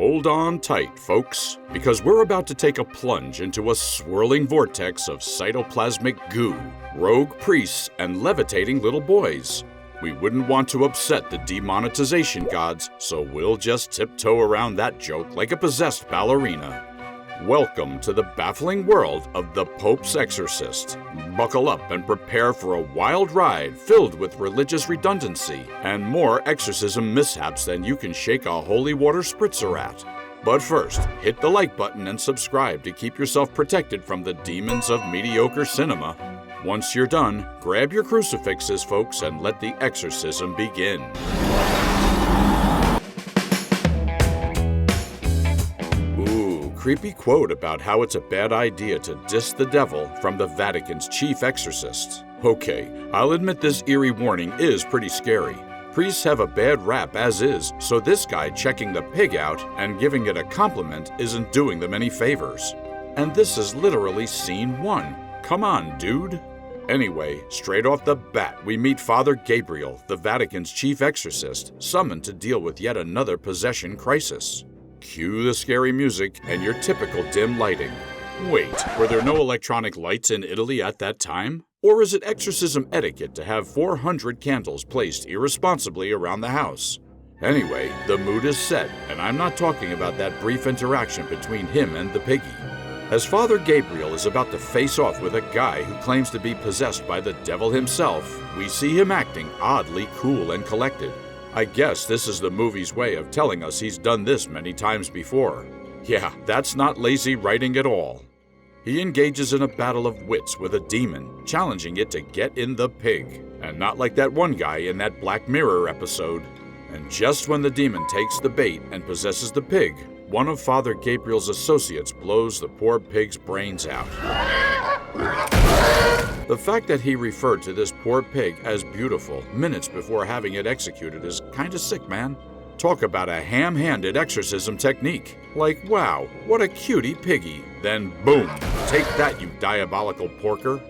Hold on tight, folks, because we're about to take a plunge into a swirling vortex of cytoplasmic goo, rogue priests, and levitating little boys. We wouldn't want to upset the demonetization gods, so we'll just tiptoe around that joke like a possessed ballerina. Welcome to the baffling world of the Pope's Exorcist. Buckle up and prepare for a wild ride filled with religious redundancy and more exorcism mishaps than you can shake a holy water spritzer at. But first, hit the like button and subscribe to keep yourself protected from the demons of mediocre cinema. Once you're done, grab your crucifixes, folks, and let the exorcism begin. Creepy quote about how it's a bad idea to diss the devil from the Vatican's chief exorcist. Okay, I'll admit this eerie warning is pretty scary. Priests have a bad rap as is, so this guy checking the pig out and giving it a compliment isn't doing them any favors. And this is literally scene 1. Come on, dude. Anyway, straight off the bat, we meet Father Gabriele, the Vatican's chief exorcist, summoned to deal with yet another possession crisis. Cue the scary music and your typical dim lighting. Wait, were there no electronic lights in Italy at that time? Or is it exorcism etiquette to have 400 candles placed irresponsibly around the house? Anyway, the mood is set, and I'm not talking about that brief interaction between him and the piggy. As Father Gabriele is about to face off with a guy who claims to be possessed by the devil himself, we see him acting oddly cool and collected. I guess this is the movie's way of telling us he's done this many times before. Yeah, that's not lazy writing at all. He engages in a battle of wits with a demon, challenging it to get in the pig. And not like that one guy in that Black Mirror episode. And just when the demon takes the bait and possesses the pig, one of Father Gabriel's associates blows the poor pig's brains out. The fact that he referred to this poor pig as beautiful minutes before having it executed is kinda sick, man. Talk about a ham-handed exorcism technique. Like, wow, what a cutie piggy. Then boom, take that, you diabolical porker.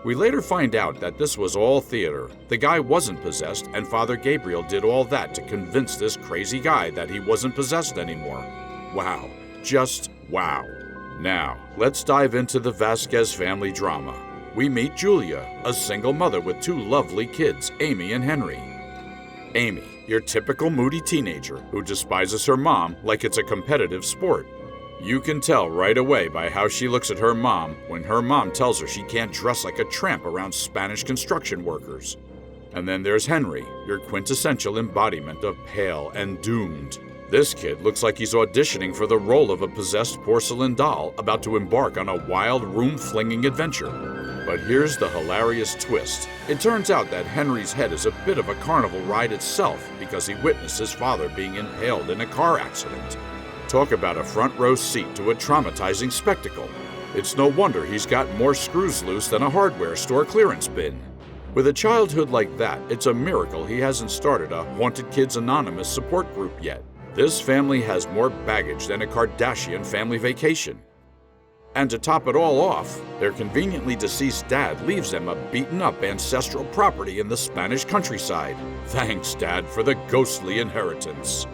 We later find out that this was all theater. The guy wasn't possessed, and Father Gabriele did all that to convince this crazy guy that he wasn't possessed anymore. Wow, just wow. Now, let's dive into the Vasquez family drama. We meet Julia, a single mother with 2 lovely kids, Amy and Henry. Amy, your typical moody teenager who despises her mom like it's a competitive sport. You can tell right away by how she looks at her mom when her mom tells her she can't dress like a tramp around Spanish construction workers. And then there's Henry, your quintessential embodiment of pale and doomed. This kid looks like he's auditioning for the role of a possessed porcelain doll about to embark on a wild room-flinging adventure. But here's the hilarious twist. It turns out that Henry's head is a bit of a carnival ride itself because he witnessed his father being impaled in a car accident. Talk about a front row seat to a traumatizing spectacle. It's no wonder he's got more screws loose than a hardware store clearance bin. With a childhood like that, it's a miracle he hasn't started a Haunted Kids Anonymous support group yet. This family has more baggage than a Kardashian family vacation. And to top it all off, their conveniently deceased dad leaves them a beaten-up ancestral property in the Spanish countryside. Thanks, Dad, for the ghostly inheritance.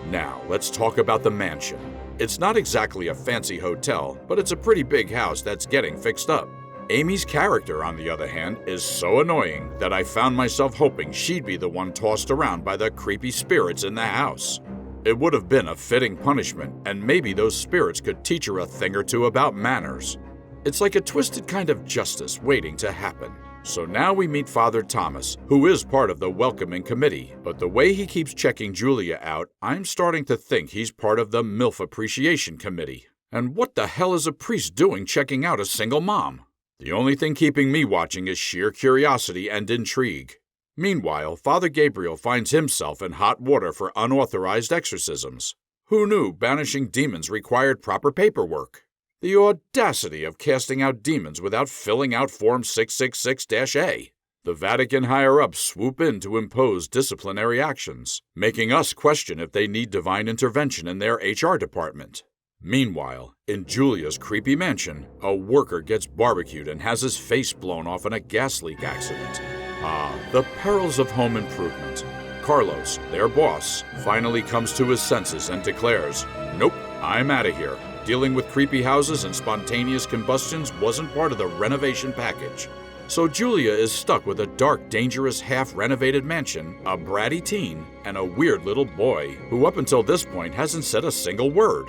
Now, let's talk about the mansion. It's not exactly a fancy hotel, but it's a pretty big house that's getting fixed up. Amy's character, on the other hand, is so annoying that I found myself hoping she'd be the one tossed around by the creepy spirits in the house. It would have been a fitting punishment, and maybe those spirits could teach her a thing or two about manners. It's like a twisted kind of justice waiting to happen. So now we meet Father Thomas, who is part of the welcoming committee, but the way he keeps checking Julia out, I'm starting to think he's part of the MILF Appreciation Committee. And what the hell is a priest doing checking out a single mom? The only thing keeping me watching is sheer curiosity and intrigue. Meanwhile, Father Gabriele finds himself in hot water for unauthorized exorcisms. Who knew banishing demons required proper paperwork? The audacity of casting out demons without filling out Form 666-A. The Vatican higher-ups swoop in to impose disciplinary actions, making us question if they need divine intervention in their HR department. Meanwhile, in Julia's creepy mansion, a worker gets barbecued and has his face blown off in a gas leak accident. Ah, the perils of home improvement. Carlos, their boss, finally comes to his senses and declares, "Nope, I'm out of here. Dealing with creepy houses and spontaneous combustions wasn't part of the renovation package." So Julia is stuck with a dark, dangerous, half-renovated mansion, a bratty teen, and a weird little boy who up until this point hasn't said a single word.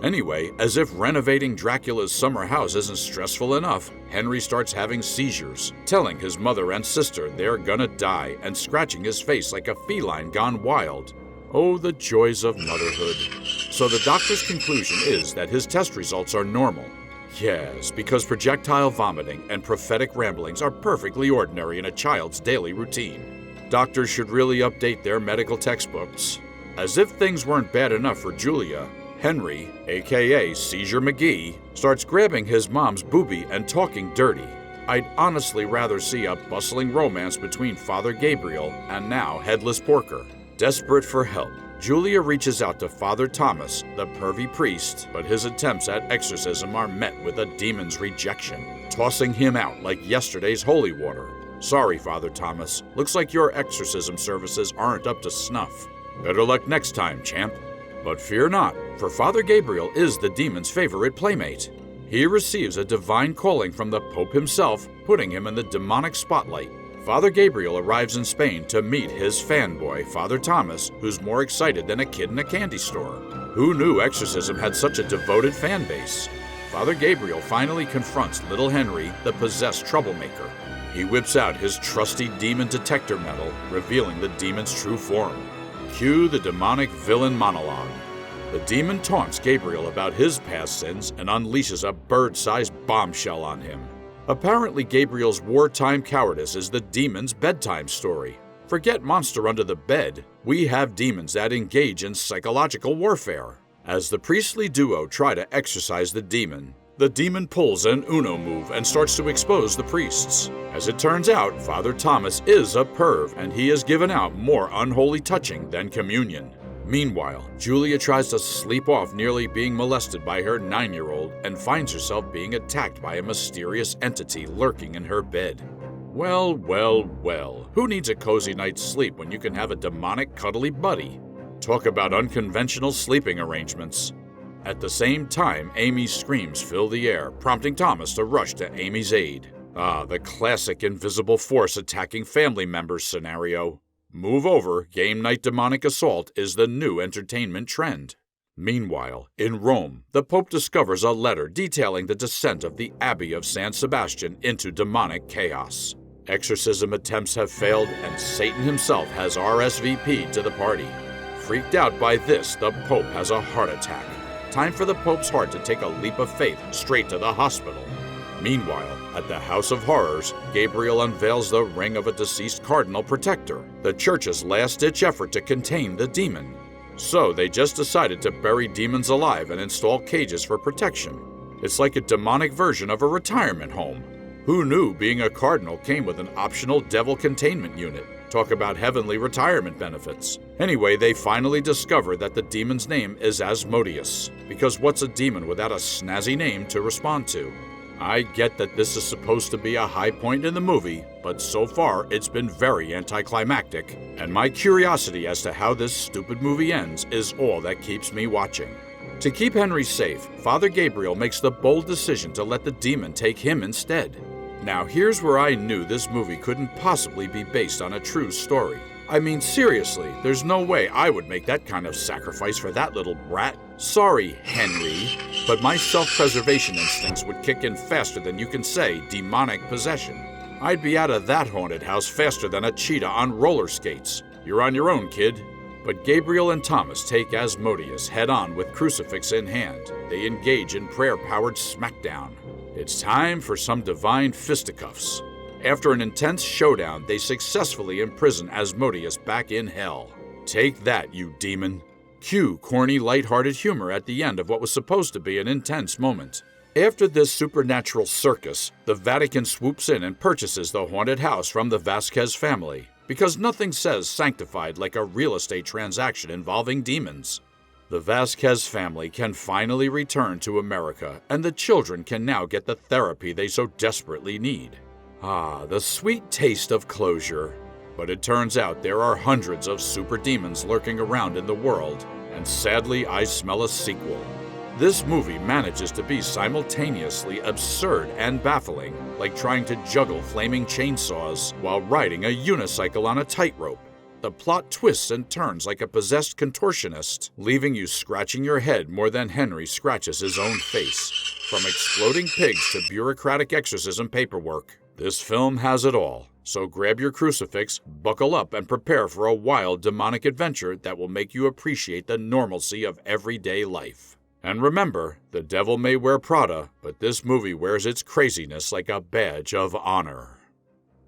Anyway, as if renovating Dracula's summer house isn't stressful enough, Henry starts having seizures, telling his mother and sister they're gonna die and scratching his face like a feline gone wild. Oh, the joys of motherhood. So the doctor's conclusion is that his test results are normal. Yes, because projectile vomiting and prophetic ramblings are perfectly ordinary in a child's daily routine. Doctors should really update their medical textbooks. As if things weren't bad enough for Julia, Henry, aka Seizure McGee, starts grabbing his mom's boobie and talking dirty. I'd honestly rather see a bustling romance between Father Gabriel and now Headless Porker. Desperate for help, Julia reaches out to Father Thomas, the pervy priest, but his attempts at exorcism are met with a demon's rejection, tossing him out like yesterday's holy water. Sorry, Father Thomas, looks like your exorcism services aren't up to snuff. Better luck next time, champ. But fear not, for Father Gabriel is the demon's favorite playmate. He receives a divine calling from the Pope himself, putting him in the demonic spotlight. Father Gabriel arrives in Spain to meet his fanboy, Father Thomas, who's more excited than a kid in a candy store. Who knew exorcism had such a devoted fan base? Father Gabriel finally confronts little Henry, the possessed troublemaker. He whips out his trusty demon detector medal, revealing the demon's true form. Cue the demonic villain monologue. The demon taunts Gabriel about his past sins and unleashes a bird-sized bombshell on him. Apparently, Gabriel's wartime cowardice is the demon's bedtime story. Forget monster under the bed. We have demons that engage in psychological warfare. As the priestly duo try to exorcise the demon pulls an Uno move and starts to expose the priests. As it turns out, Father Thomas is a perv, and he has given out more unholy touching than communion. Meanwhile, Julia tries to sleep off nearly being molested by her 9-year-old and finds herself being attacked by a mysterious entity lurking in her bed. Well, well, well, who needs a cozy night's sleep when you can have a demonic cuddly buddy? Talk about unconventional sleeping arrangements. At the same time, Amy's screams fill the air, prompting Thomas to rush to Amy's aid. Ah, the classic invisible force attacking family members scenario. Move over, game night demonic assault is the new entertainment trend. Meanwhile, in Rome, the Pope discovers a letter detailing the descent of the Abbey of San Sebastian into demonic chaos. Exorcism attempts have failed, and Satan himself has RSVP'd to the party. Freaked out by this, the Pope has a heart attack. Time for the Pope's heart to take a leap of faith straight to the hospital. Meanwhile, at the House of Horrors, Gabriel unveils the ring of a deceased cardinal protector, the church's last-ditch effort to contain the demon. So they just decided to bury demons alive and install cages for protection. It's like a demonic version of a retirement home. Who knew being a cardinal came with an optional devil containment unit? Talk about heavenly retirement benefits. Anyway, they finally discover that the demon's name is Asmodeus, because what's a demon without a snazzy name to respond to? I get that this is supposed to be a high point in the movie, but so far it's been very anticlimactic, and my curiosity as to how this stupid movie ends is all that keeps me watching. To keep Henry safe, Father Gabriel makes the bold decision to let the demon take him instead. Now here's where I knew this movie couldn't possibly be based on a true story. I mean, seriously, there's no way I would make that kind of sacrifice for that little brat. Sorry, Henry, but my self-preservation instincts would kick in faster than you can say demonic possession. I'd be out of that haunted house faster than a cheetah on roller skates. You're on your own, kid. But Gabriel and Thomas take Asmodeus head-on with crucifix in hand. They engage in prayer-powered smackdown. It's time for some divine fisticuffs. After an intense showdown, they successfully imprison Asmodeus back in hell. Take that, you demon. Cue corny, lighthearted humor at the end of what was supposed to be an intense moment. After this supernatural circus, the Vatican swoops in and purchases the haunted house from the Vasquez family, because nothing says sanctified like a real estate transaction involving demons. The Vasquez family can finally return to America, and the children can now get the therapy they so desperately need. Ah, the sweet taste of closure. But it turns out there are hundreds of super demons lurking around in the world, and sadly I smell a sequel. This movie manages to be simultaneously absurd and baffling, like trying to juggle flaming chainsaws while riding a unicycle on a tightrope. The plot twists and turns like a possessed contortionist, leaving you scratching your head more than Henry scratches his own face. From exploding pigs to bureaucratic exorcism paperwork, this film has it all. So grab your crucifix, buckle up, and prepare for a wild demonic adventure that will make you appreciate the normalcy of everyday life. And remember, the devil may wear Prada, but this movie wears its craziness like a badge of honor.